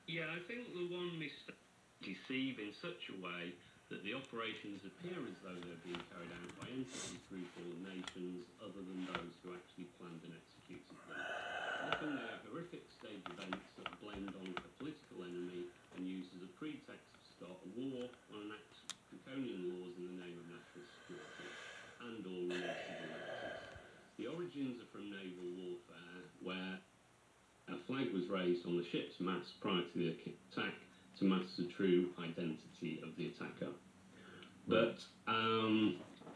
Yeah, I think the one mistake is deceive in such a way that the operations appear as though they're being carried out by entities, groups, or nations other than those who actually planned and executed them. Often they are horrific stage events that are blamed on a political enemy and used as a pretext to start a war or enact draconian laws in the name of national security and or ruin civil liberties. The origins are from naval warfare, where a flag was raised on the ship's mast prior to the attack to mask the true identity of the attacker. But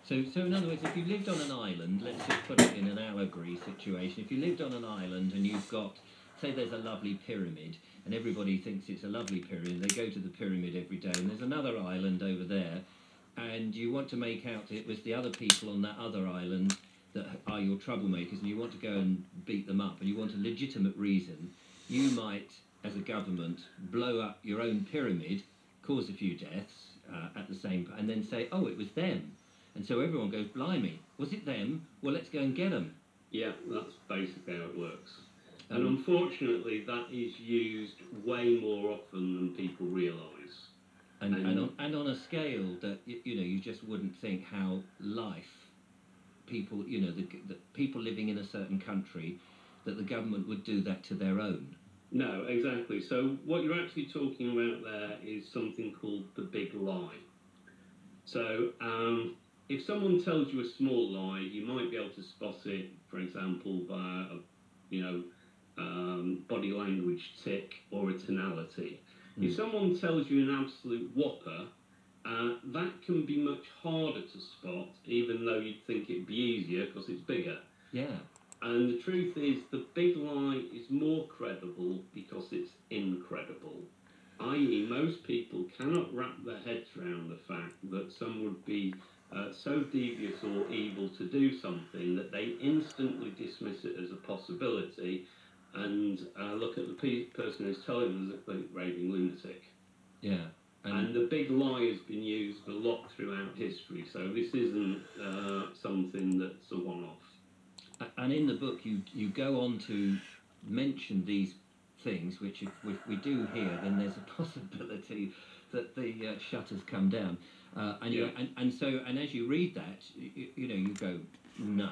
So in other words, if you lived on an island, let's just put it in an allegory situation. If you lived on an island and you've got, say, there's a lovely pyramid, and everybody thinks it's a lovely pyramid, they go to the pyramid every day, and there's another island over there, and you want to make out it was the other people on that other island that are your troublemakers, and you want to go and beat them up, and you want a legitimate reason, you might, as a government, blow up your own pyramid, cause a few deaths at the same, and then say, oh, it was them. And so everyone goes, blimey, was it them? Well, let's go and get them. Yeah, that's basically how it works. And unfortunately, that is used way more often than people realise. And on a scale that, you just wouldn't think how people, the people living in a certain country, that the government would do that to their own. No, exactly. So what you're actually talking about there is something called the big lie. So if someone tells you a small lie, you might be able to spot it, for example, via body language tic or a tonality. If someone tells you an absolute whopper, that can be much harder to spot, even though you'd think it'd be easier because it's bigger. Yeah. And the truth is, the big lie is more credible because it's incredible. I.e., most people cannot wrap their heads around the fact that someone would be so devious or evil to do something that they instantly dismiss it as a possibility and look at the person who's telling them as a raving lunatic. Yeah. And the big lie has been used a lot throughout history, so this isn't something that's a one-off. And in the book, you go on to mention these things, which if we do here, then there's a possibility that the shutters come down. And as you read that, you go, no,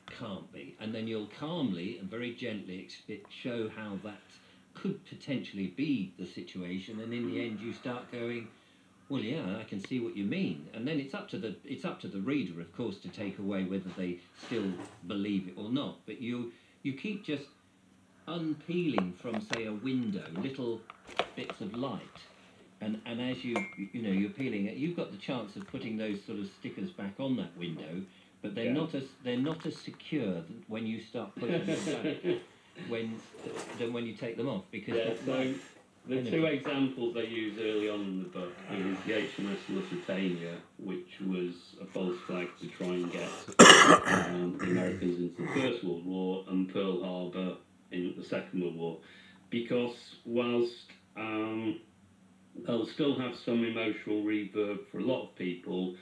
can't be. And then you'll calmly and very gently show how that could potentially be the situation. And in the end, you start going, well, yeah, I can see what you mean. And then it's up to the reader, of course, to take away whether they still believe it or not. But you keep just unpeeling from, say, a window little bits of light. And as you're peeling it, you've got the chance of putting those sort of stickers back on that window, but they're not as secure when you start putting them back than when you take them off, because the two examples I use early on in the book is the HMS Lusitania, which was a false flag to try and get the Americans into the First World War, and Pearl Harbor in the Second World War, because whilst they'll still have some emotional reverb for a lot of people,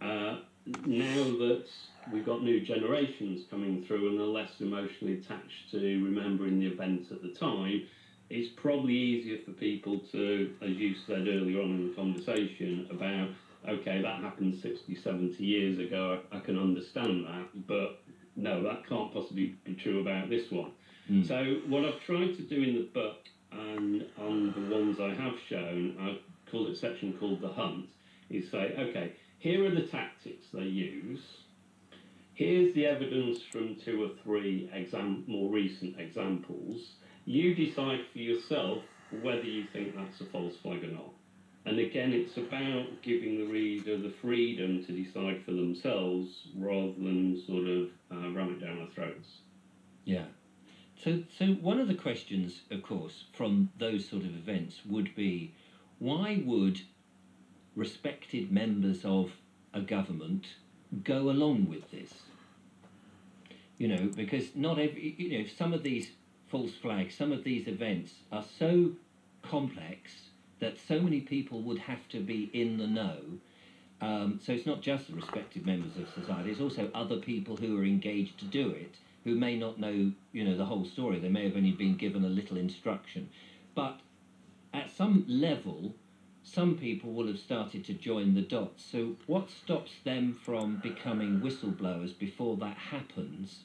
now that we've got new generations coming through and are less emotionally attached to remembering the events at the time, it's probably easier for people to, as you said earlier on in the conversation, about, okay, that happened 60, 70 years ago, I can understand that, but no, that can't possibly be true about this one. So what I've tried to do in the book, and on the ones I have shown, I call it a section called The Hunt, is say, okay, here are the tactics they use, here's the evidence from 2 or 3 more recent examples, you decide for yourself whether you think that's a false flag or not. And again, it's about giving the reader the freedom to decide for themselves rather than sort of ram it down our throats. Yeah. So one of the questions, of course, from those sort of events would be, why would respected members of a government go along with this? Because not every, some of these false flags, some of these events are so complex that so many people would have to be in the know. So it's not just the respected members of society, it's also other people who are engaged to do it, who may not know, the whole story. They may have only been given a little instruction. But at some level, some people will have started to join the dots. So what stops them from becoming whistleblowers before that happens,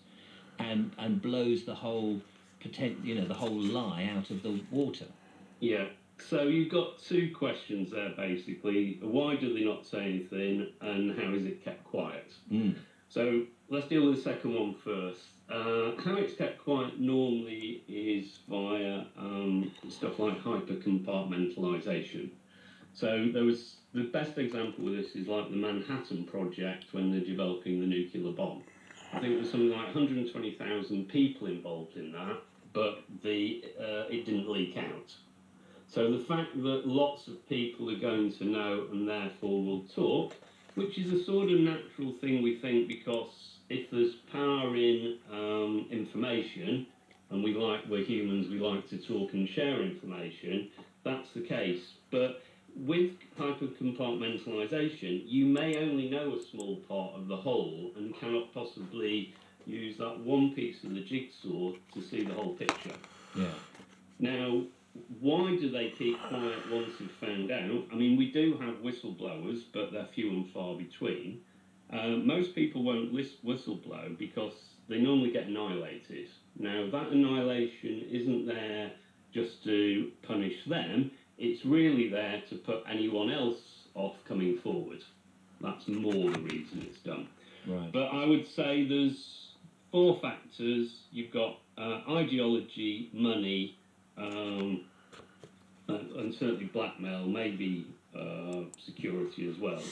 and blows the whole the whole lie out of the water? Yeah. So you've got two questions there, basically. Why do they not say anything, and how is it kept quiet? Mm. So let's deal with the second one first. How it's kept quiet normally is via stuff like hyper-compartmentalisation. So the best example of this is like the Manhattan Project when they're developing the nuclear bomb. I think there was something like 120,000 people involved in that, but it didn't leak out. So the fact that lots of people are going to know and therefore will talk, which is a sort of natural thing we think, because if there's power in information, and we're humans, we like to talk and share information, that's the case. But with hyper-compartmentalisation, you may only know a small part of the whole and cannot possibly use that one piece of the jigsaw to see the whole picture. Yeah. Now, why do they keep quiet once they've found out? I mean, we do have whistleblowers, but they're few and far between. Most people won't whistleblow because they normally get annihilated. Now, that annihilation isn't there just to punish them. It's really there to put anyone else off coming forward. That's more the reason it's done. Right. But I would say there's 4 factors. You've got ideology, money, and certainly blackmail, maybe security as well.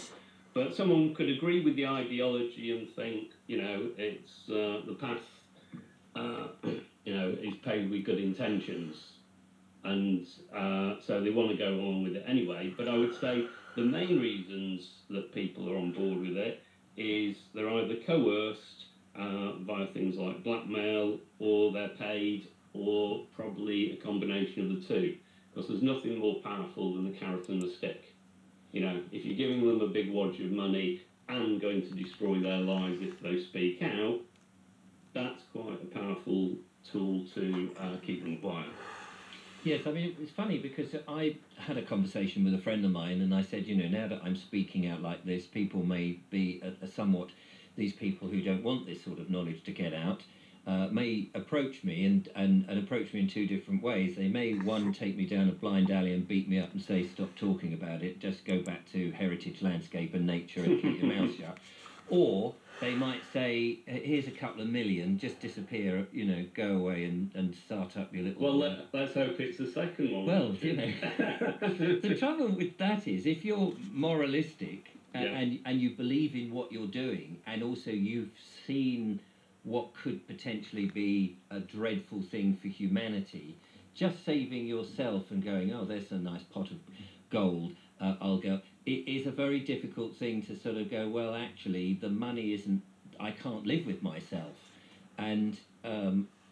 But someone could agree with the ideology and think, it's the path, is paved with good intentions. And so they want to go along with it anyway. But I would say the main reasons that people are on board with it is they're either coerced via things like blackmail, or they're paid, or probably a combination of the two. Because there's nothing more powerful than the carrot and the stick. If you're giving them a big wad of money and going to destroy their lives if they speak out, that's quite a powerful tool to keep them quiet. Yes, I mean, it's funny because I had a conversation with a friend of mine, and I said, now that I'm speaking out like this, people may be somewhat, these people who don't want this sort of knowledge to get out, may approach me and approach me in 2 different ways. They may, one, take me down a blind alley and beat me up and say, stop talking about it, just go back to heritage, landscape and nature and keep your mouth shut. Or they might say, here's a couple of million, just disappear, go away and start up your little... Well, let's hope it's the second one. Well, the trouble with that is, if you're moralistic and you believe in what you're doing, and also you've seen what could potentially be a dreadful thing for humanity, just saving yourself and going, oh, there's a nice pot of gold, I'll go. It is a very difficult thing to sort of go, well, actually, the money isn't, I can't live with myself. And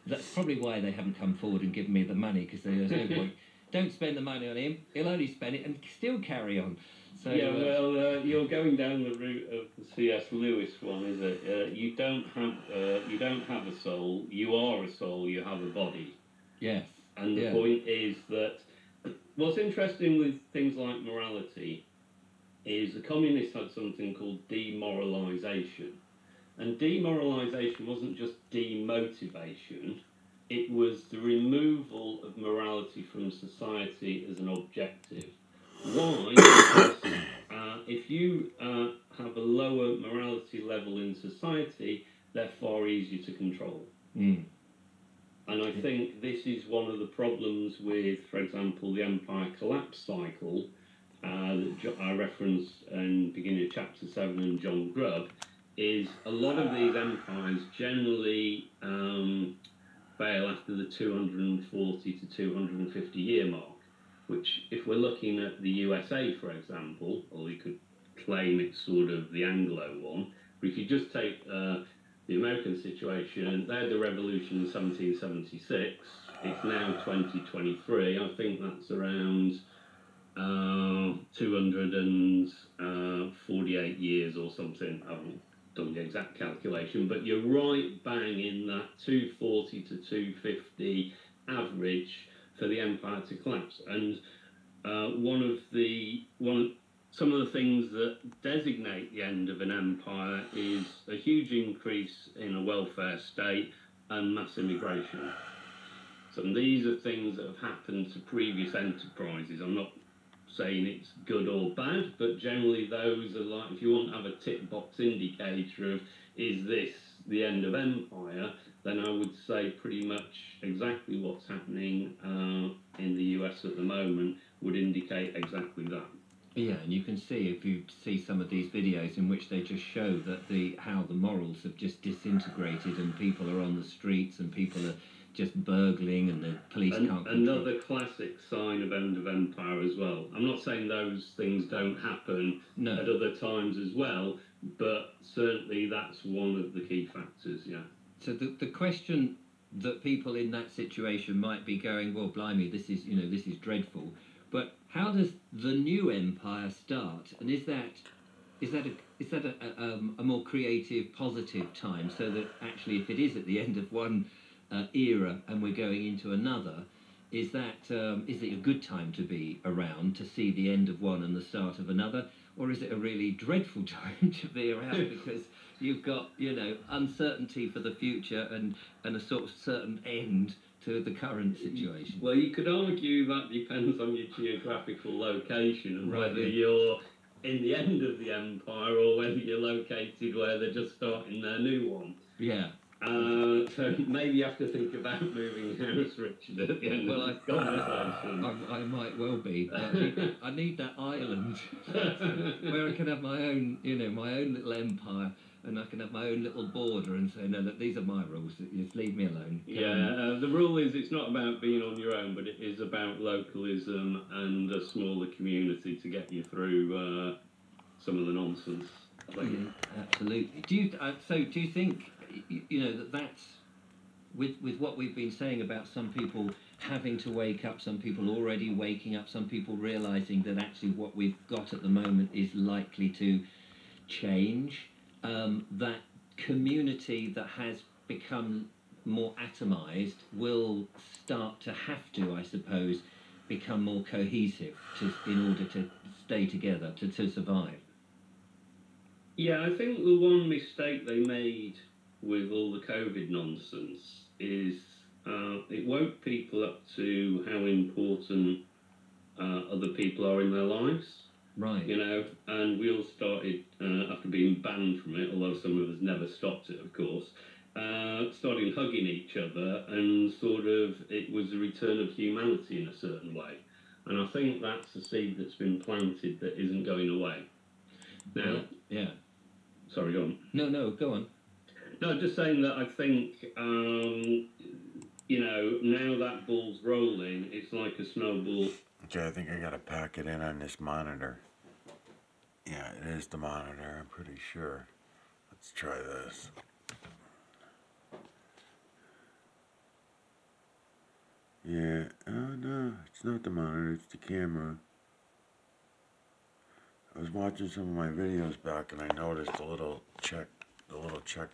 that's probably why they haven't come forward and given me the money, because there's no point. Don't spend the money on him, he'll only spend it and still carry on. So, you're going down the route of the C.S. Lewis one, is it? You don't have a soul, you are a soul, you have a body. Yes. And the point is that what's interesting with things like morality is the communists had something called demoralisation. And demoralisation wasn't just demotivation, it was the removal of morality from society as an objective. Why? Because if you have a lower morality level in society, they're far easier to control. Mm. And I think this is one of the problems with, for example, the empire collapse cycle that I referenced in the beginning of chapter 7 and John Grubb, is a lot of these empires generally fail after the 240 to 250 year mark, which, if we're looking at the USA, for example, or we could claim it's sort of the Anglo one, but if you just take the American situation, they had the revolution in 1776, it's now 2023, I think that's around 248 years or something. I haven't done the exact calculation, but you're right bang in that 240 to 250 average for the empire to collapse. And some of the things that designate the end of an empire is a huge increase in a welfare state and mass immigration. So these are things that have happened to previous enterprises. I'm not saying it's good or bad, but generally those are like, if you want to have a tick box indicator of is this the end of empire, then I would say pretty much exactly what's happening in the US at the moment would indicate exactly that. Yeah, and you can see, if you see some of these videos in which they just show that how the morals have just disintegrated and people are on the streets and people are just burgling and the police can't control. Another classic sign of end of empire as well. I'm not saying those things don't happen at other times as well, but certainly that's one of the key factors, yeah. So the question that people in that situation might be going, well, blimey, this is dreadful. But how does the new empire start? And is that a more creative, positive time? So that actually, if it is at the end of one era and we're going into another, is it a good time to be around to see the end of one and the start of another, or is it a really dreadful time to be around because you've got uncertainty for the future and a sort of certain end to the current situation? Well, you could argue that depends on your geographical location and whether you're in the end of the empire or whether you're located where they're just starting their new one. Yeah. So maybe you have to think about moving house, Richard, at the end of this conversation. I might well be. I need that island where I can have my own, my own little empire, and I can have my own little border and say, no, look, these are my rules. Just leave me alone. The rule is it's not about being on your own, but it is about localism and a smaller community to get you through some of the nonsense. I think. Yeah, absolutely. Do you think? That's with what we've been saying about some people having to wake up, some people already waking up, some people realising that actually what we've got at the moment is likely to change, that community that has become more atomised will start to have to, I suppose, become more cohesive in order to stay together, to survive. Yeah, I think the one mistake they made with all the COVID nonsense is it woke people up to how important other people are in their lives. Right. And we all started, after being banned from it, although some of us never stopped it, of course, started hugging each other, and sort of it was a return of humanity in a certain way. And I think that's a seed that's been planted that isn't going away. Now, yeah. Sorry, go on. No, go on. No, just saying that I think, now that ball's rolling, it's like a snowball. Okay, I think I gotta pack it in on this monitor. Yeah, it is the monitor, I'm pretty sure. Let's try this. Yeah, oh no, it's not the monitor, it's the camera. I was watching some of my videos back and I noticed the little check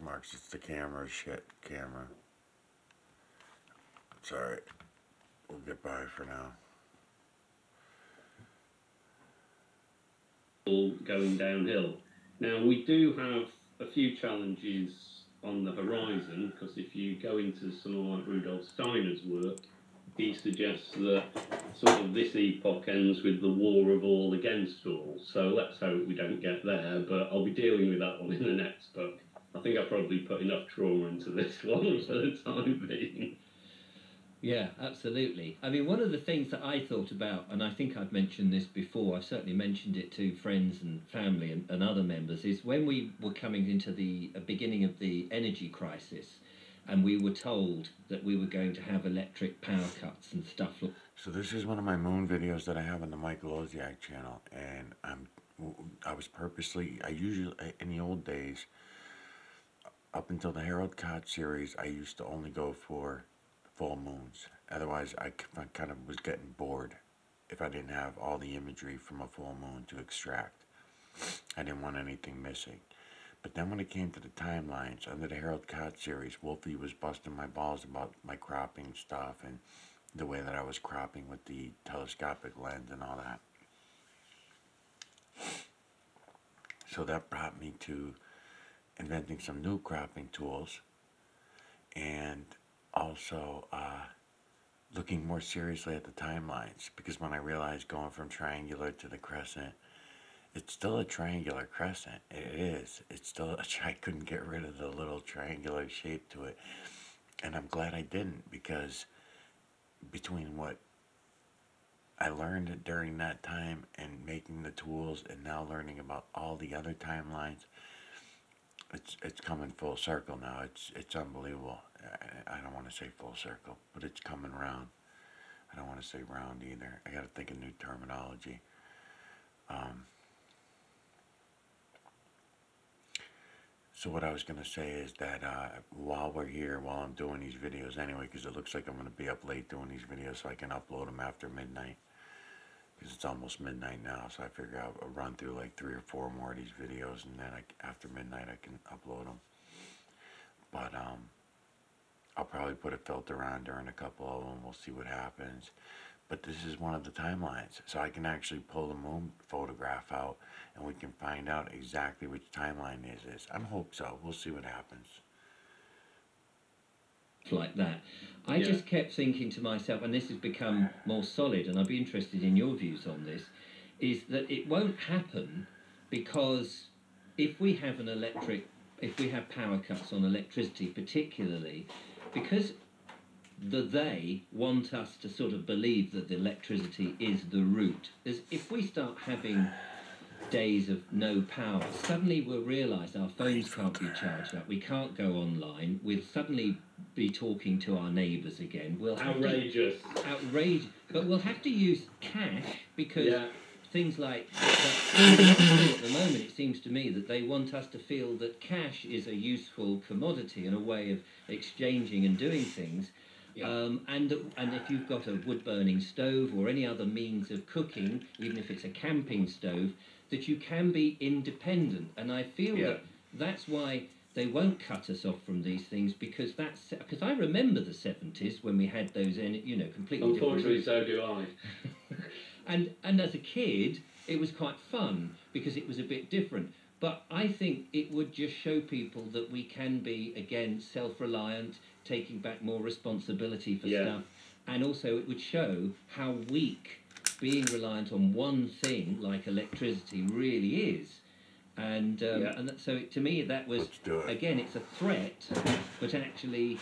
marks. It's the camera camera. It's alright. We'll get by for now. Going downhill. Now, we do have a few challenges on the horizon, because if you go into someone like Rudolf Steiner's work, he suggests that sort of this epoch ends with the war of all against all. So let's hope we don't get there, but I'll be dealing with that one in the next book. I think I probably put enough trauma into this one for the time being. Yeah, absolutely. I mean, one of the things that I thought about, and I think I've mentioned this before, I've certainly mentioned it to friends and family and other members, is when we were coming into the beginning of the energy crisis, and we were told that we were going to have electric power cuts and stuff. So this is one of my moon videos that I have on the Michael Oziak channel, and I usually, in the old days, up until the Harold Koch series, I used to only go for full moons. Otherwise, I kind of was getting bored if I didn't have all the imagery from a full moon to extract. I didn't want anything missing. But then when it came to the timelines, under the Harold Koch series, Wolfie was busting my balls about my cropping stuff, and the way that I was cropping with the telescopic lens and all that. So that brought me to inventing some new cropping tools, and also looking more seriously at the timelines, because when I realized going from triangular to the crescent, it's still a triangular crescent. It is. It's still I couldn't get rid of the little triangular shape to it. And I'm glad I didn't, because between what I learned during that time and making the tools, and now learning about all the other timelines, it's coming full circle now. It's unbelievable. I don't want to say full circle, but it's coming round. I don't want to say round either. I got to think of new terminology. So what I was going to say is that while we're here, while I'm doing these videos anyway, because it looks like I'm going to be up late doing these videos so I can upload them after midnight, because it's almost midnight now, so I figure I'll run through like 3 or 4 more of these videos, and then after midnight I can upload them. But I'll probably put a filter on during a couple of them. We'll see what happens. But this is one of the timelines, so I can actually pull the moon photograph out, and we can find out exactly which timeline this is. I hope so. We'll see what happens. Like that. I just kept thinking to myself, and this has become more solid, and I'd be interested in your views on this, is that it won't happen because if we have power cuts on electricity particularly, because they want us to sort of believe that the electricity is the root. If we start having days of no power, suddenly we'll realise our phones can't be charged up, we can't go online, we'll suddenly be talking to our neighbours again. Outrageous. Outrageous. But we'll have to use cash, because things like that, at the moment it seems to me that they want us to feel that cash is a useful commodity and a way of exchanging and doing things. And if you've got a wood-burning stove or any other means of cooking, even if it's a camping stove, that you can be independent. And I feel that that's why they won't cut us off from these things, because I remember the 70s when we had those, completely. Unfortunately, so do I. and as a kid, it was quite fun because it was a bit different. But I think it would just show people that we can be, again, self-reliant, taking back more responsibility for stuff. And also it would show how weak being reliant on one thing like electricity really is. And so to me that was, again, it's a threat, but actually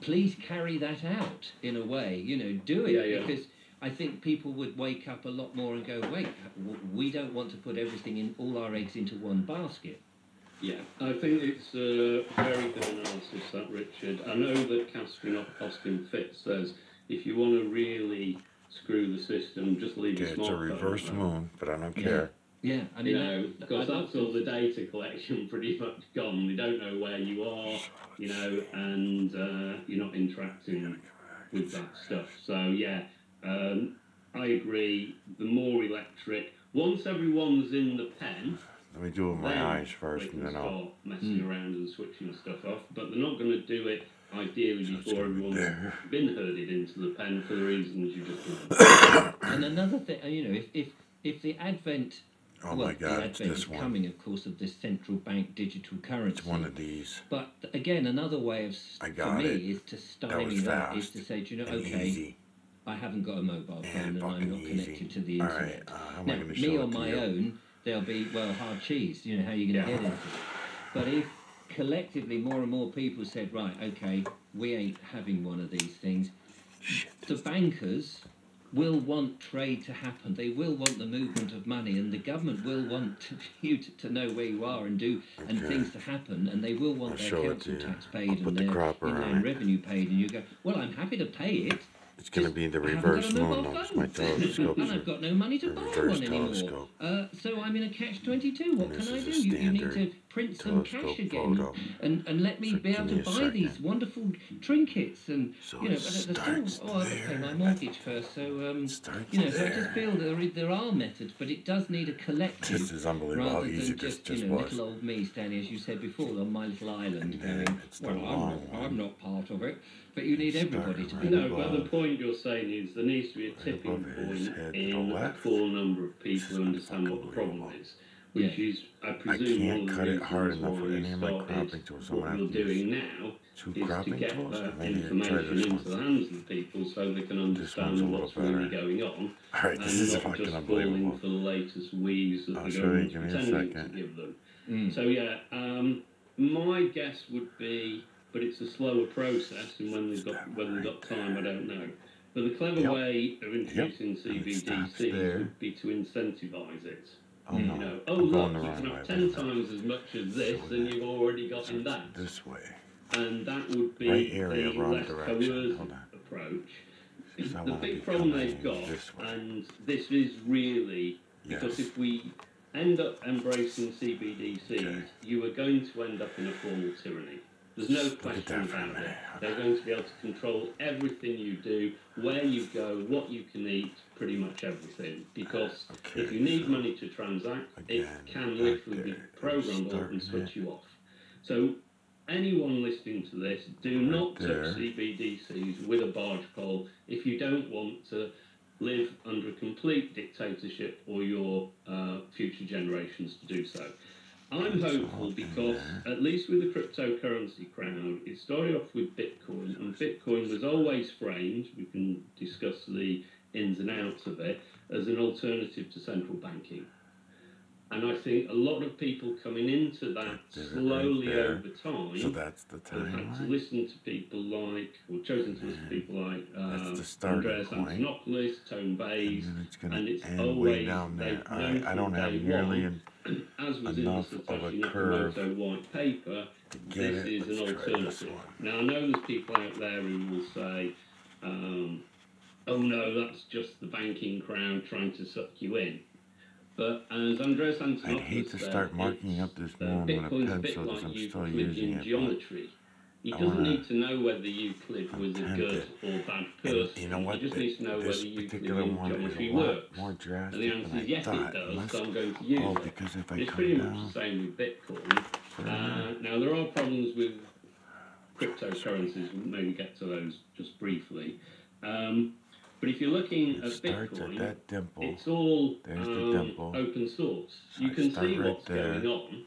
please carry that out in a way, do it, because I think people would wake up a lot more and go, wait, we don't want to put all our eggs into one basket. Yeah, I think it's a very good analysis, that, Richard. I know that Austin Fitz says if you want to really screw the system, just leave your smartphone. It's a reverse moon, but I don't care. Yeah, I mean, because that's all the data collection pretty much gone. They don't know where you are, and you're not interacting with that stuff. So I agree. The more electric, once everyone's in the pen. Let me do it with my eyes first, and then I'll start messing around and switching stuff off. But they're not going to do it ideally before everyone's been herded into the pen for the reasons you just mentioned. And another thing, if the advent. Oh my God, it's this one. Coming, of course, of this central bank digital currency. It's one of these. But again, another way of is to stymie that, is to say, okay, I haven't got a mobile phone and I'm not connected to the internet. Now, me on my own, there'll be, hard cheese. How are you going to get into it? But if collectively more and more people said, right, okay, we ain't having one of these things, the bankers will want trade to happen. They will want the movement of money, and the government will want you to know where you are and things to happen, and they will want their council tax paid and their inland revenue paid. And you go, well, I'm happy to pay it. It's going to be the reverse moon. That's my telescope. And I've got no money to buy one anymore. So I'm in a catch-22. What can I do? You need to print some cash telescope again, photo. and let me So be able give me to a buy these second. wonderful trinkets, and So you know, it but at the starts still, I have to pay there. my mortgage first, so Starts you know, so I there. just feel there are methods, but it does need a collective. This is unbelievable how Rather easy than this just, just you know, was. little old me standing, as you said before, on my little island, And then going, it's the well, long one. I'm not part of it. But you need everybody to be. Right No, but the above. point you're saying is there needs to be a Right tipping above his point head to the in a left. core number of This people is who understand what the problem unbelievable. is, which is, I presume, one can't of cut the it hard reasons enough why with you any of my started cropping tools, so I'm what gonna you're have to use doing now 2 is to cropping get tools. that Maybe try information this into one. the hands of the people so they can This one's a understand little what's really better. going on Alright, this and is not fucking just unbelievable. falling for the latest weaves that I'll the show you, government's give me a pretending to second. give them. Mm. So yeah, my guess would be, but it's a slower process, and when they've got time, I don't know. But the clever Yep. way of introducing And it stops CBDCs there. would be to incentivise it. Oh no, You know, I'm going look, the you wrong can way. have Wait a 10 minute. times as much of this So than that- you've already got So in it's that. this way. And that would be Right area, the wrong less direction. coercive Hold on. approach. Because I The want to be big problem coming they've got, this way. and this is really, because Yes. if we end up embracing CBDCs, Okay. you are going to end up in a formal tyranny. There's no Look at question that for a about it. minute. They're going to be able to control everything you do, where you go, what you can eat, pretty much everything. Because Okay, if you need so money to transact, it again, can back literally be there. programmed Starting and switch it. you off. So anyone listening to this, do Right not there. touch CBDCs with a barge pole if you don't want to live under a complete dictatorship or your future generations to do so. I'm hopeful because, at least with the cryptocurrency crowd, it started off with Bitcoin, and Bitcoin was always framed, we can discuss the ins and outs of it, as an alternative to central banking. And I think a lot of people coming into that slowly over time So that's the have had to timeline. listen to people like, or chosen to listen to people like That's the starting Andreas point. Antonopoulos, Tone Bays, And then it's going and to it's end always way down there. they've known Alright, I don't from have day nearly one, as was enough in of the a Satoshi curve Nakamoto white paper, to get this it. is an Let's try this alternative. one. Now I know there's people out there who will say, oh no, that's just the banking crowd trying to suck you in. But as Andreas Antonopoulos I'd hate to said, start marking up this moon with a Bitcoin's a bit pencil because like I'm still using Euclidean it. But geometry. He I doesn't wanna- need to know whether Euclid was a I'm good or bad person. you know what? He just needs to know This whether particular Euclidean one is geometry a lot works. more And the drastic answer than is I yes, it thought. does, Unless, so I'm going to use it. because if I It's come pretty much down, the same with Bitcoin. Now, there are problems with cryptocurrencies. We'll maybe get to those just briefly. But if you're looking it at starts at Bitcoin, that dimple. it's all There's the dimple. open source. So You I can start see right what's there. going on,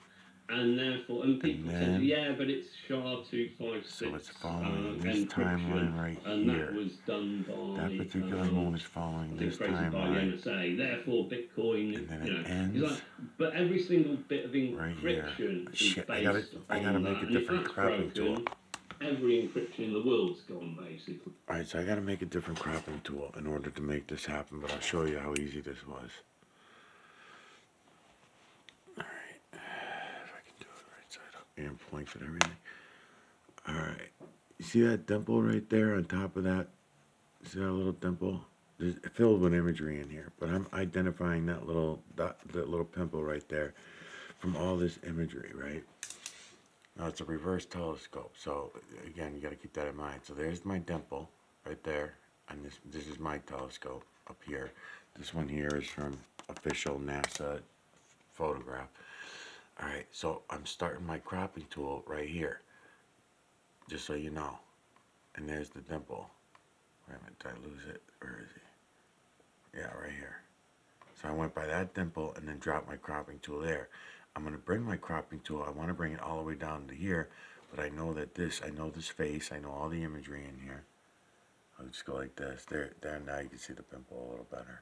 and therefore, and people then- say, yeah, but it's SHA-256 So it's following this encryption, timeline right and here. that was done by That particular moon is following I think this created by the timeline. NSA. Therefore, Bitcoin, And then you it know, ends it's like, but every single bit of right here. encryption is Shit, based I gotta on make that. a And if different that's cropping tool. broken, every encryption in the world's gone, basically. Alright, so I gotta make a different cropping tool in order to make this happen, but I'll show you how easy this was. Alright, if I can do it right side up and points and everything. Alright, you see that dimple right there on top of that? See that little dimple? There's filled with imagery in here, but I'm identifying that little dot, that little pimple right there from all this imagery, right? Now it's a reverse telescope, so again, you got to keep that in mind. So there's my dimple right there, and this is my telescope up here. This one here is from official NASA photograph. All right, so I'm starting my cropping tool right here, just so you know. And there's the dimple. Wait a minute, did I lose it? Where is he? Yeah, right here. So I went by that dimple and then dropped my cropping tool there. I'm going to bring my cropping tool, I want to bring it all the way down to here, but I know that I know this face, I know all the imagery in here. I'll just go like this. There, now you can see the pimple a little better.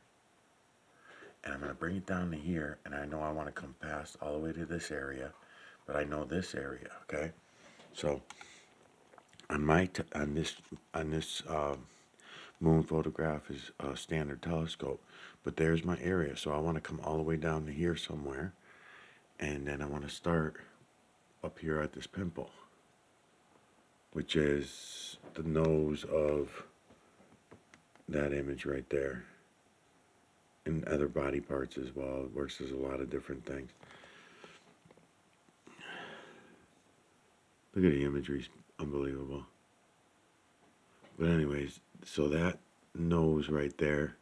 And I'm going to bring it down to here, and I know I want to come past all the way to this area, but I know this area, okay? So, on this moon photograph is a standard telescope, but there's my area, so I want to come all the way down to here somewhere. And then I want to start up here at this pimple, which is the nose of that image right there, and other body parts as well. It works as a lot of different things. Look at the imagery, unbelievable. But anyways, so that nose right there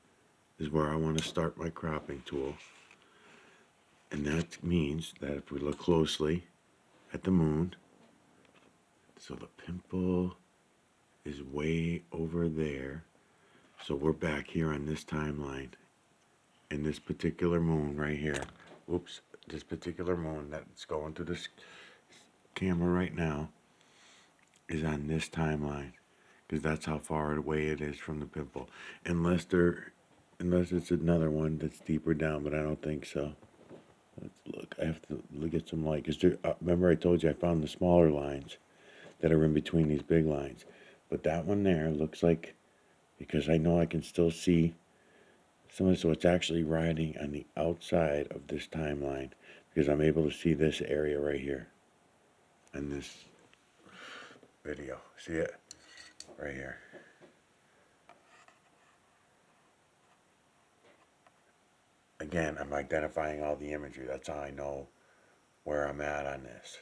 is where I want to start my cropping tool. And that means that if we look closely at the moon, so the pimple is way over there. So we're back here on this timeline. And this particular moon right here, oops, this particular moon that's going to this camera right now is on this timeline. Because that's how far away it is from the pimple. Unless it's another one that's deeper down, but I don't think so. Let's look. I have to look at some light. Because remember I told you I found the smaller lines that are in between these big lines. But that one there looks like, because I know I can still see some of it, so it's actually riding on the outside of this timeline. Because I'm able to see this area right here in this video. See it? Right here. Again, I'm identifying all the imagery. That's how I know where I'm at on this.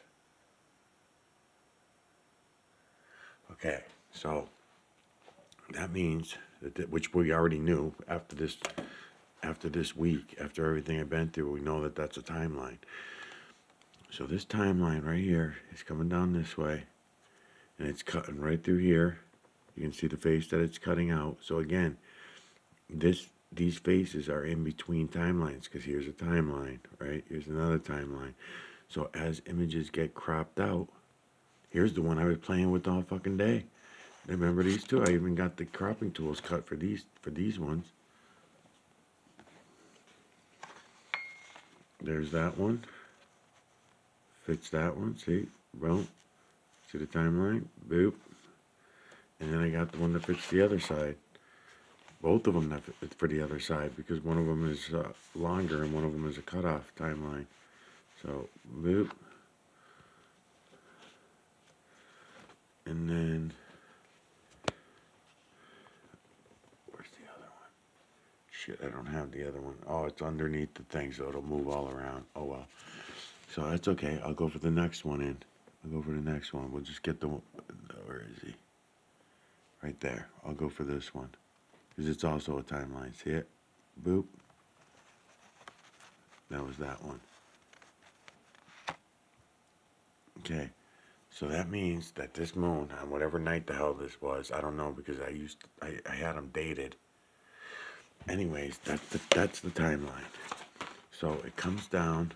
Okay, so that means that, which we already knew after this week, after everything I've been through, we know that that's a timeline. So this timeline right here is coming down this way, and it's cutting right through here. You can see the face that it's cutting out. So again, these faces are in between timelines, because here's a timeline, right? Here's another timeline. So as images get cropped out, here's the one I was playing with all fucking day. Remember these two? I even got the cropping tools cut for these ones. There's that one. Fits that one. See? Boom. See the timeline? Boop. And then I got the one that fits the other side. Both of them that fit for the other side, because one of them is longer and one of them is a cutoff timeline. So, boop. And then, where's the other one? Shit, I don't have the other one. Oh, it's underneath the thing, so it'll move all around. Oh, well. So that's okay. I'll go for the next one in. I'll go for the next one. We'll just get the, where is he? Right there. I'll go for this one, because it's also a timeline. See it? Boop. That was that one. Okay. So that means that this moon, on whatever night the hell this was, I don't know, because I had them dated. Anyways, that's the timeline. So it comes down,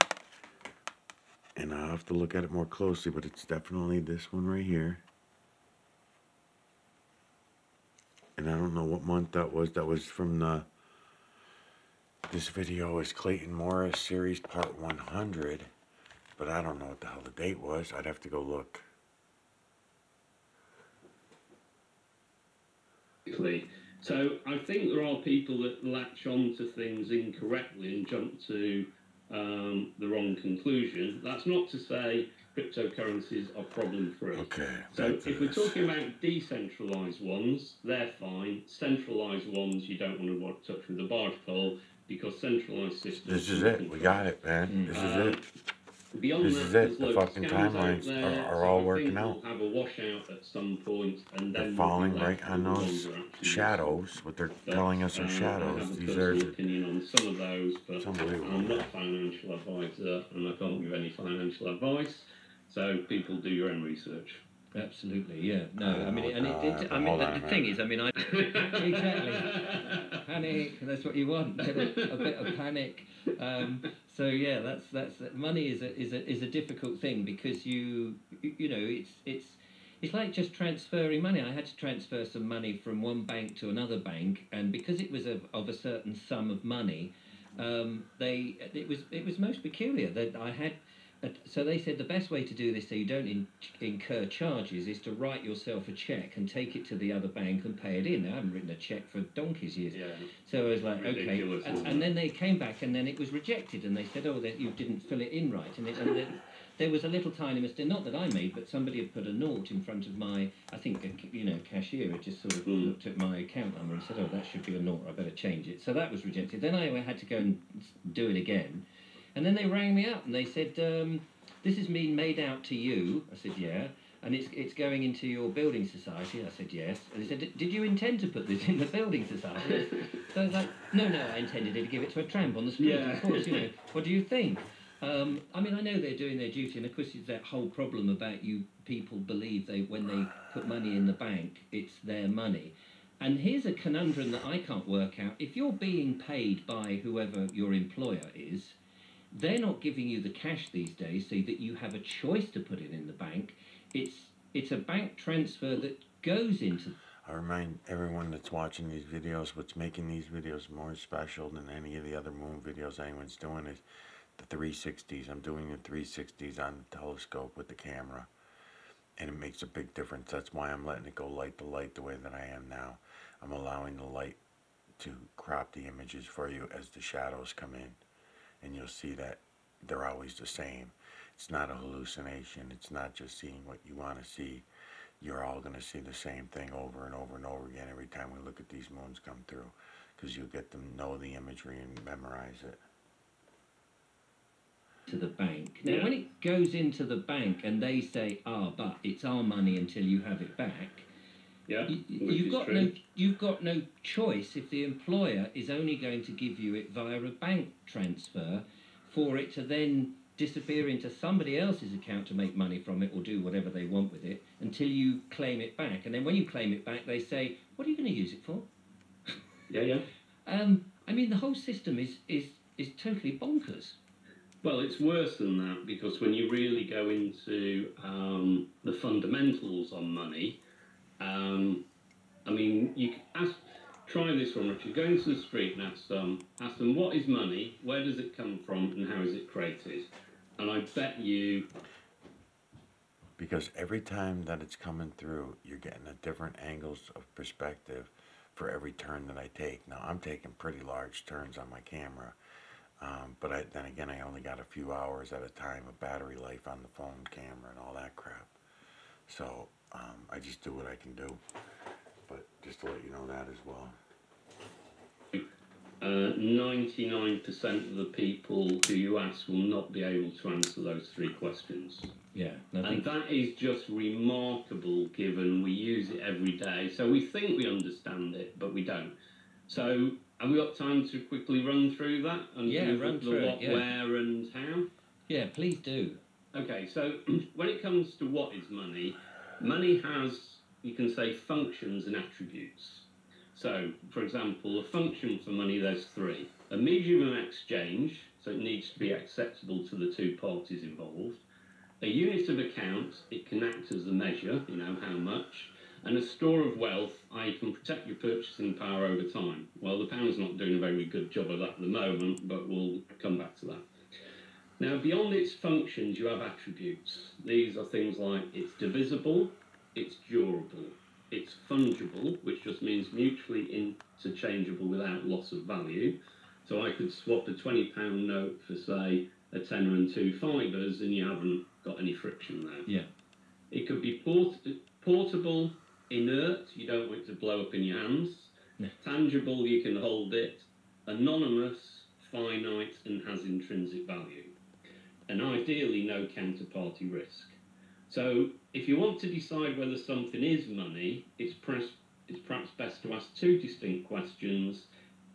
and I'll have to look at it more closely, but it's definitely this one right here. And I don't know what month that was. That was from this video is Clayton Morris Series Part 100. But I don't know what the hell the date was. I'd have to go look. So I think there are people that latch on to things incorrectly and jump to the wrong conclusion. That's not to say cryptocurrencies are problem-free. Okay. So if we're talking about decentralized ones, they're fine. Centralized ones, you don't want to touch with a barge pole, because centralized systems... This is it. We got it, man. This is it. Beyond this that, is it. The fucking scams timelines there, are all working out. We'll have a washout at some point, and then they're falling right on those shadows. What they're telling us are shadows. I have a These personal are opinion on some of those, but I'm not a financial advisor, and I can't give any financial advice. So people do your own research. Absolutely, yeah. No, I mean, the thing is, I mean, exactly. Panic. That's what you want. A bit of panic. So yeah, that's money is a difficult thing, because you know it's like just transferring money. I had to transfer some money from one bank to another bank, and because it was of a certain sum of money, it was most peculiar that I had. So they said the best way to do this, so you don't incur charges, is to write yourself a cheque and take it to the other bank and pay it in. I haven't written a cheque for donkey's years. Yeah. So I was like, okay. And then they came back, and then it was rejected, and they said, oh, that you didn't fill it in right. And there was a little tiny mistake, not that I made, but somebody had put a naught in front of my, I think, cashier had just sort of looked at my account number and said, oh, that should be a naught, I better change it. So that was rejected. Then I had to go and do it again. And then they rang me up and they said, this has been made out to you. I said, yeah. and it's going into your building society. I said yes, and he said, did you intend to put this in the building society? So I was like, no, I intended to give it to a tramp on the street. Yeah. Of course, what do you think? I mean, I know they're doing their duty, and of course it's that whole problem about you people believe when they put money in the bank, it's their money. And here's a conundrum that I can't work out. If you're being paid by whoever your employer is, they're not giving you the cash these days so that you have a choice to put it in the bank. It's a bank transfer that goes into... I remind everyone that's watching these videos, what's making these videos more special than any of the other moon videos anyone's doing is the 360s. I'm doing the 360s on the telescope with the camera, and it makes a big difference. That's why I'm letting it go light to light the way that I am now. I'm allowing the light to crop the images for you as the shadows come in, and you'll see that they're always the same. It's not a hallucination. It's not just seeing what you want to see. You're all going to see the same thing over and over and over again every time we look at these moons come through, because you'll get to know the imagery and memorize it. To the bank. Now, when it goes into the bank and they say, but it's our money until you have it back, you've got no choice if the employer is only going to give you it via a bank transfer for it to then disappear into somebody else's account to make money from it or do whatever they want with it until you claim it back. And then when you claim it back, they say, what are you going to use it for? I mean, the whole system is totally bonkers. Well, it's worse than that, because when you really go into the fundamentals on money, I mean, you can try this one, Richard. Go into the street and ask them, what is money, where does it come from, and how is it created? And I bet you... Because every time that it's coming through, you're getting a different angles of perspective for every turn that I take. Now, I'm taking pretty large turns on my camera. But then again, I only got a few hours at a time of battery life on the phone camera and all that crap. So I just do what I can do. But just to let you know that as well. 99% of the people who you ask will not be able to answer those three questions. Yeah. And that is just remarkable, given we use it every day. So we think we understand it, but we don't. So have we got time to quickly run through that? And run through what, where, and how? Yeah, please do. Okay, so when it comes to what is money, money has, you can say, functions and attributes. So, for example, a function for money, there's three. A medium of exchange, so it needs to be acceptable to the two parties involved. A unit of account, it can act as a measure, how much. And a store of wealth, I can protect your purchasing power over time. Well, the pound's not doing a very good job of that at the moment, but we'll come back to that. Now, beyond its functions, you have attributes. These are things like it's divisible, it's durable, it's fungible, which just means mutually interchangeable without loss of value. So I could swap a £20 note for, say, a tenner and two fibres, and you haven't got any friction there. Yeah. It could be portable, inert, you don't want it to blow up in your hands. No. Tangible, you can hold it. Anonymous, finite, and has intrinsic value. And ideally, no counterparty risk. So if you want to decide whether something is money, it's perhaps best to ask two distinct questions.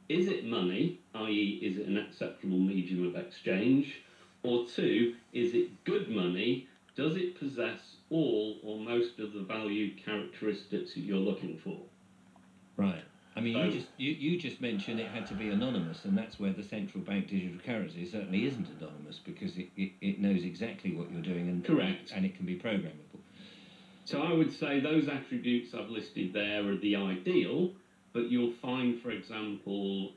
Is it money, i.e. is it an acceptable medium of exchange? Or two, is it good money? Does it possess all or most of the value characteristics that you're looking for? Right. I mean, you just mentioned it had to be anonymous, and that's where the central bank digital currency certainly isn't anonymous, because it knows exactly what you're doing, and correct, and it can be programmable. So I would say those attributes I've listed there are the ideal, but you'll find, for example,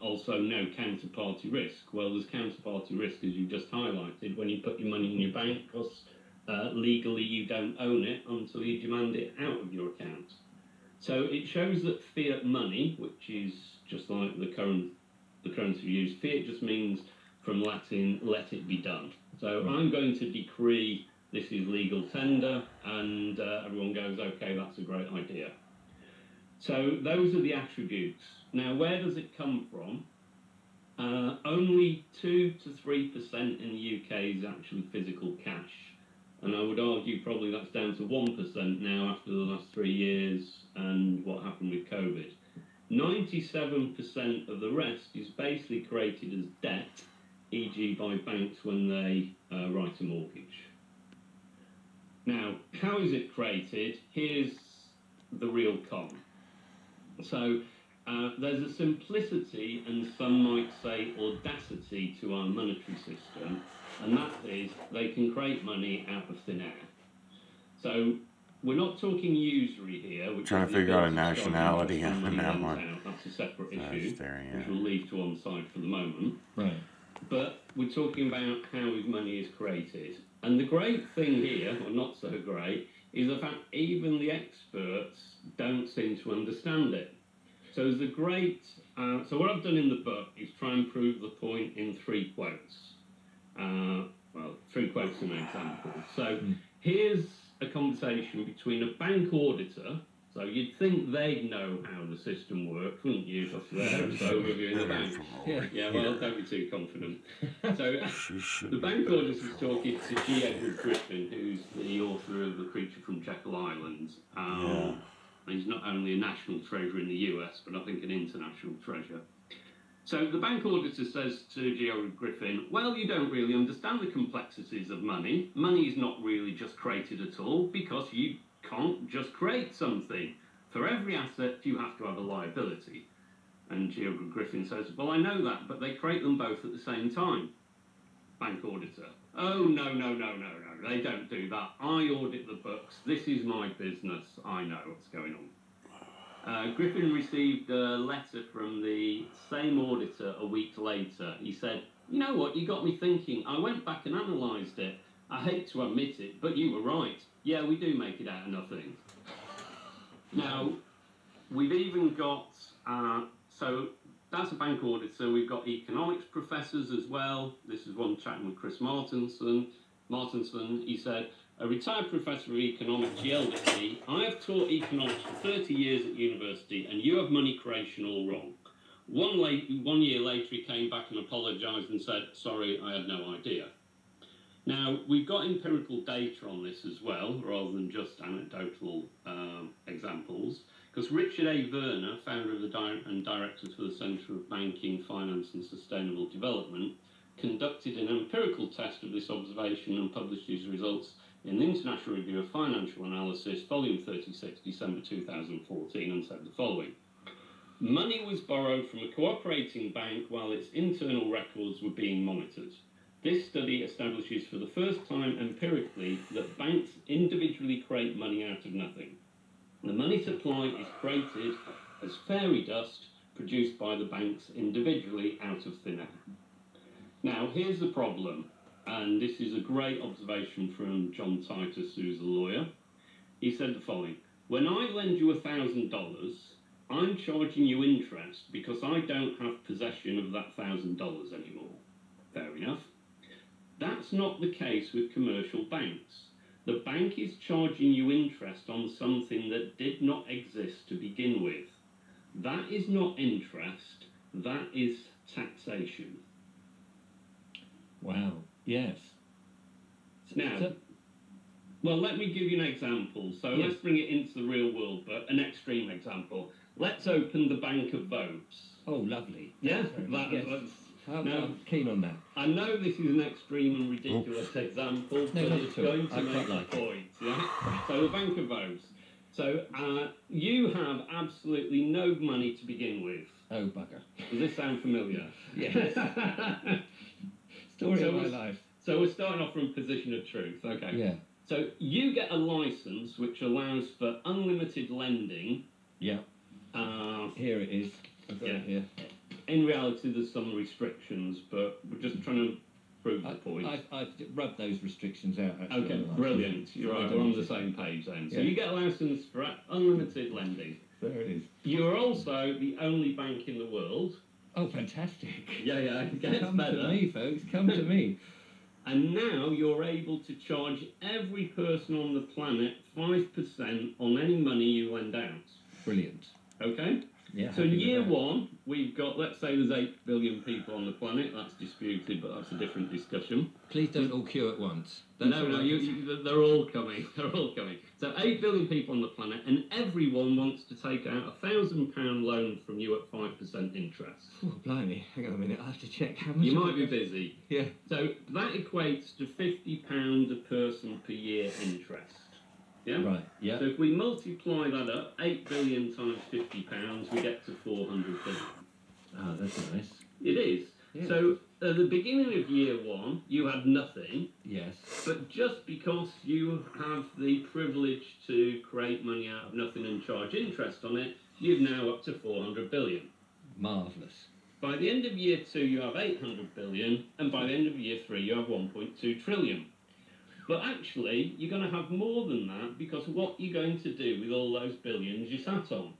also no counterparty risk. Well, there's counterparty risk, as you just highlighted, when you put your money in your bank, because legally you don't own it until you demand it out of your account. So it shows that fiat money, which is just like the currency we use, fiat just means from Latin, let it be done. So I'm going to decree this is legal tender, and everyone goes, okay, that's a great idea. So those are the attributes. Now, where does it come from? Only 2 to 3% in the UK is actually physical cash. and I would argue probably that's down to 1% now after the last 3 years and what happened with COVID. 97% of the rest is basically created as debt, e.g. by banks when they write a mortgage. Now, how is it created? Here's the real con. So, there's a simplicity and some might say audacity to our monetary system, and that is they can create money out of thin air. So, we're not talking usury here. Which trying to figure out a nationality on that one. That's a separate issue, yeah. which we'll leave to one side for the moment. Right. But we're talking about how money is created. And the great thing here, or not so great, is the fact even the experts don't seem to understand it. So there's a great... so what I've done in the book is try and prove the point in 3 quotes. Well, 3 quotes and an example. So here's a conversation between a bank auditor. So you'd think they'd know how the system works, wouldn't you? Because they're overviewing the bank. Yeah, well, don't be too confident. So the bank auditor is talking to G. Edward Griffin, who's the author of The Creature from Jekyll Island. He's not only a national treasure in the US, but I think an international treasure. So the bank auditor says to G. Edward Griffin, well, you don't really understand the complexities of money. Money is not really just created at all, because you can't just create something. For every asset, you have to have a liability. And G. Edward Griffin says, well, I know that, but they create them both at the same time. Bank auditor, oh, no, they don't do that. I audit the books. This is my business. I know what's going on. Griffin received a letter from the same auditor a week later. He said, you know what, you got me thinking. I went back and analysed it. I hate to admit it, but you were right. Yeah, we do make it out of nothing. Now, we've even got, so that's a bank auditor. We've got economics professors as well. This is one chatting with Chris Martinson. He said, a retired professor of economics yelled at me, I have taught economics for 30 years at university and you have money creation all wrong. 1 year later he came back and apologised and said, sorry, I had no idea. Now, we've got empirical data on this as well, rather than just anecdotal examples, because Richard A. Werner, founder of and director for the Centre of Banking, Finance and Sustainable Development, conducted an empirical test of this observation and published his results in the International Review of Financial Analysis, volume 36, December 2014, and said the following. Money was borrowed from a cooperating bank while its internal records were being monitored. This study establishes for the first time empirically that banks individually create money out of nothing. The money supply is created as fairy dust produced by the banks individually out of thin air. Now, here's the problem, and this is a great observation from John Titus, who's a lawyer. He said the following, when I lend you $1,000, I'm charging you interest because I don't have possession of that $1,000 anymore. Fair enough. That's not the case with commercial banks. The bank is charging you interest on something that did not exist to begin with. That is not interest, that is taxation. Wow, yes. Now, well, let me give you an example. So let's bring it into the real world, but an extreme example. Let's open the Bank of Vobes. Oh, lovely. Yeah? I'm keen on that. I know this is an extreme and ridiculous example, but it's going to make a point. Yeah? So the Bank of Vobes. So you have absolutely no money to begin with. Oh, bugger. Does this sound familiar? Yes. Story of my life. So we're starting off from a position of truth. Okay. Yeah. So you get a license which allows for unlimited lending. Yeah. Here it is. I've got it here. In reality, there's some restrictions, but we're just trying to prove the point. I've rubbed those restrictions out, actually. Okay, brilliant. You're right, we're on the same page then. So you get a license for unlimited lending. There it is. You're also the only bank in the world. Oh, fantastic. Yeah, it gets Come better. to me, folks. Come to me. And now you're able to charge every person on the planet 5% on any money you lend out. Brilliant. Okay? Yeah. So in happy with year that. one, we've got, let's say there's 8 billion people on the planet. That's disputed, but that's a different discussion. Please don't all queue at once. No, That's all no, I can say. they're all coming. They're all coming. So 8 billion people on the planet, and everyone wants to take out £1,000 loan from you at 5% interest. Oh, blimey. Hang on a minute. I have to check how much. You might be busy. Yeah. So that equates to £50 a person per year interest. Yeah? Right. Yeah. So if we multiply that up, 8 billion times £50, we get to 400 billion. Ah, that's nice. It is. Yeah. So at the beginning of year one, you had nothing, Yes. but just because you have the privilege to create money out of nothing and charge interest on it, you're now up to 400 billion. Marvellous. By the end of year two, you have 800 billion, and by the end of year three, you have 1.2 trillion. But actually, you're going to have more than that, because what you're going to do with all those billions you sat on.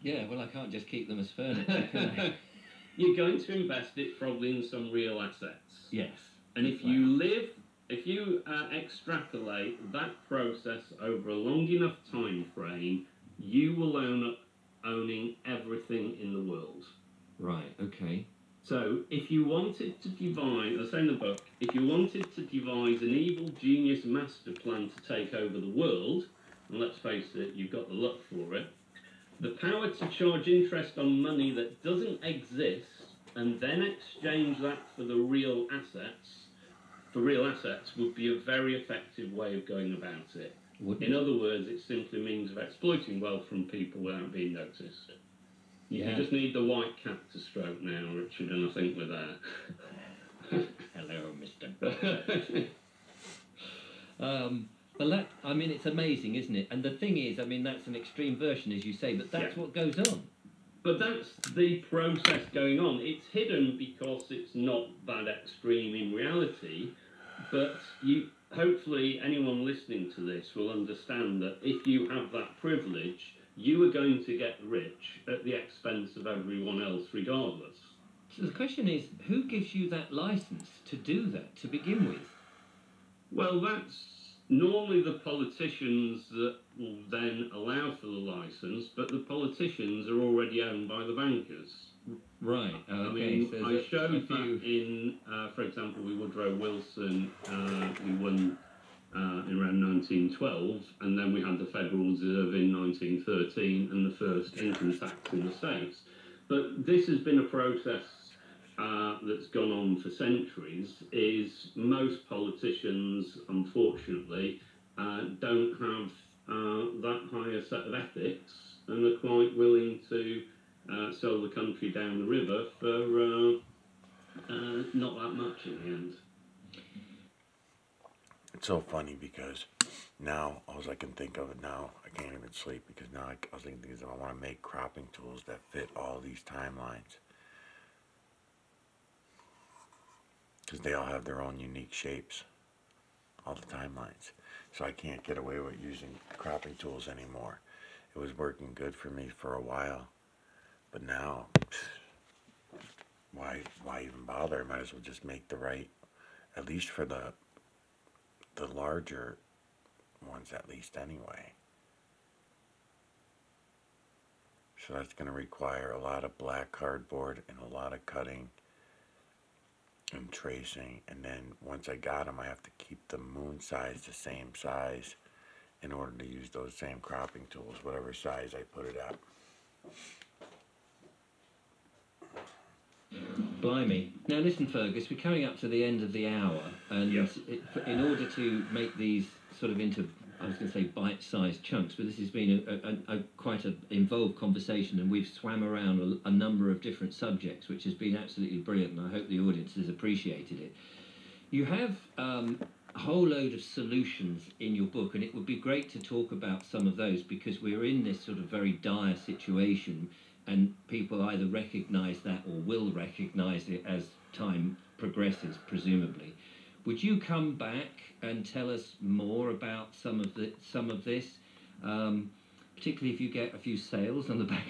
Yeah, well, I can't just keep them as furniture, can I? You're going to invest it probably in some real assets. Yes. And if you extrapolate that process over a long enough time frame, you will own up owning everything in the world. Right, okay. So if you wanted to devise, I say in the book, if you wanted to devise an evil genius master plan to take over the world, and let's face it, you've got the luck for it, the power to charge interest on money that doesn't exist and then exchange that for real assets would be a very effective way of going about it. In other words, it's simply a means of exploiting wealth from people without being noticed. You just need the white cat to stroke now, Richard, and I think we're there. Hello, Mr. Well, that, I mean, it's amazing, isn't it? And the thing is, I mean, that's an extreme version, as you say, but that's what goes on. But that's the process going on. It's hidden because it's not that extreme in reality, but hopefully anyone listening to this will understand that if you have that privilege, you are going to get rich at the expense of everyone else regardless. So the question is, who gives you that license to do that, to begin with? Well, that's normally the politicians that will then allow for the license, but the politicians are already owned by the bankers. Right, okay. I mean, so I showed that in, for example, with Woodrow Wilson, we won in around 1912, and then we had the Federal Reserve in 1913 and the first income tax in the States. But this has been a process that's gone on for centuries. Is most politicians, unfortunately, don't have that higher set of ethics and are quite willing to sell the country down the river for not that much in the end. It's so funny because now all I can think of it now, I can't even sleep because now I was thinking I want to make cropping tools that fit all these timelines. Because they all have their own unique shapes, all the timelines. So I can't get away with using cropping tools anymore. It was working good for me for a while, but now, why even bother? I might as well just make the right, at least for the larger ones at least anyway. So that's going to require a lot of black cardboard and a lot of cutting and tracing, and then once I got them, I have to keep the moon size the same size in order to use those same cropping tools, whatever size I put it at. Blimey. Now listen, Fergus, we're coming up to the end of the hour, and in order to make these sort of into, I was going to say bite-sized chunks, but this has been a quite an involved conversation, and we've swam around a number of different subjects, which has been absolutely brilliant, and I hope the audience has appreciated it. You have a whole load of solutions in your book, and it would be great to talk about some of those, because we're in this sort of very dire situation, and people either recognise that or will recognise it as time progresses, presumably. Would you come back and tell us more about some of this, particularly if you get a few sales on the back?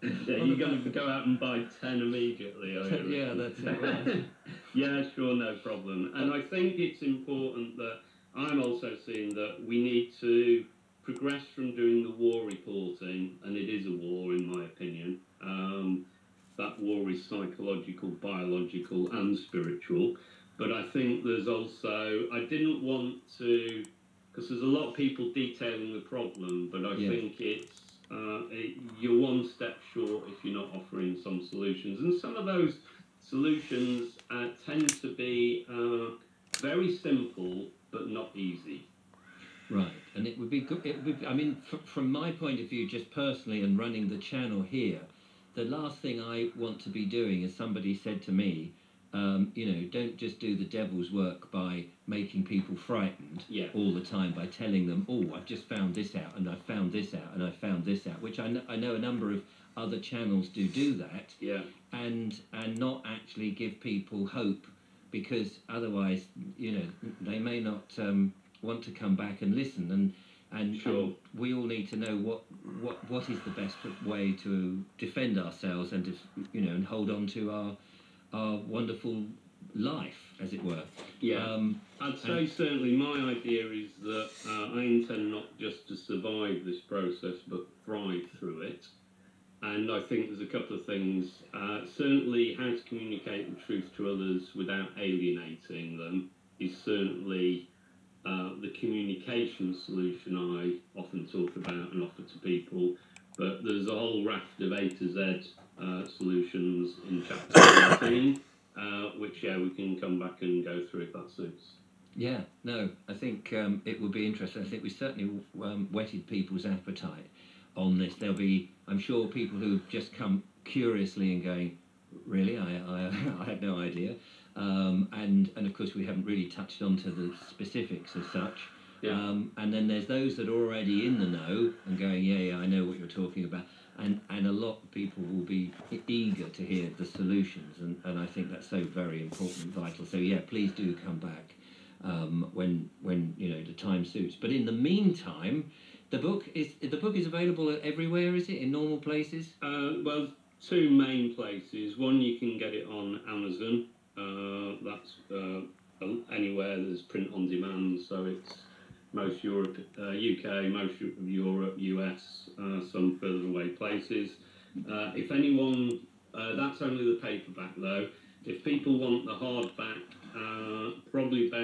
Yeah, you're going to go out and buy 10 immediately, are you? Yeah, that's it. Right. Yeah, sure, no problem. And I think it's important that I'm also seeing that we need to progressed from doing the war reporting, and it is a war in my opinion. That war is psychological, biological, and spiritual. But I think there's also, I didn't want to, because there's a lot of people detailing the problem, but I think you're one step short if you're not offering some solutions. And some of those solutions tend to be very simple, but not easy. Right, and it would be good. It would be, I mean, from my point of view, just personally, and running the channel here, the last thing I want to be doing, as somebody said to me, you know, don't just do the devil's work by making people frightened all the time by telling them, oh, I've just found this out, and I found this out, and I found this out, which I know a number of other channels do that, and not actually give people hope, because otherwise, you know, they may not want to come back and listen, and we all need to know what is the best way to defend ourselves and you know, and hold on to our wonderful life, as it were. I'd say certainly my idea is that I intend not just to survive this process but thrive through it. And I think there's a couple of things. Certainly how to communicate the truth to others without alienating them is certainly the communication solution I often talk about and offer to people. But there's a whole raft of A to Z solutions in chapter 13, which we can come back and go through if that suits. Yeah, no, I think it would be interesting. I think we certainly whetted people's appetite on this. There'll be, I'm sure, people who just come curiously and going, really, I had no idea. And of course we haven't really touched on to the specifics as such. And then there's those that are already in the know and going, yeah, I know what you're talking about. And a lot of people will be eager to hear the solutions, and I think that's so very important and vital. So yeah, please do come back when you know the time suits. But in the meantime, the book is available everywhere, is it? In normal places? Well, two main places. One, you can get it on Amazon. That's anywhere there's print on demand. So it's most Europe, UK, most of Europe, US, some further away places. If anyone, that's only the paperback though. If people want the hardback, probably best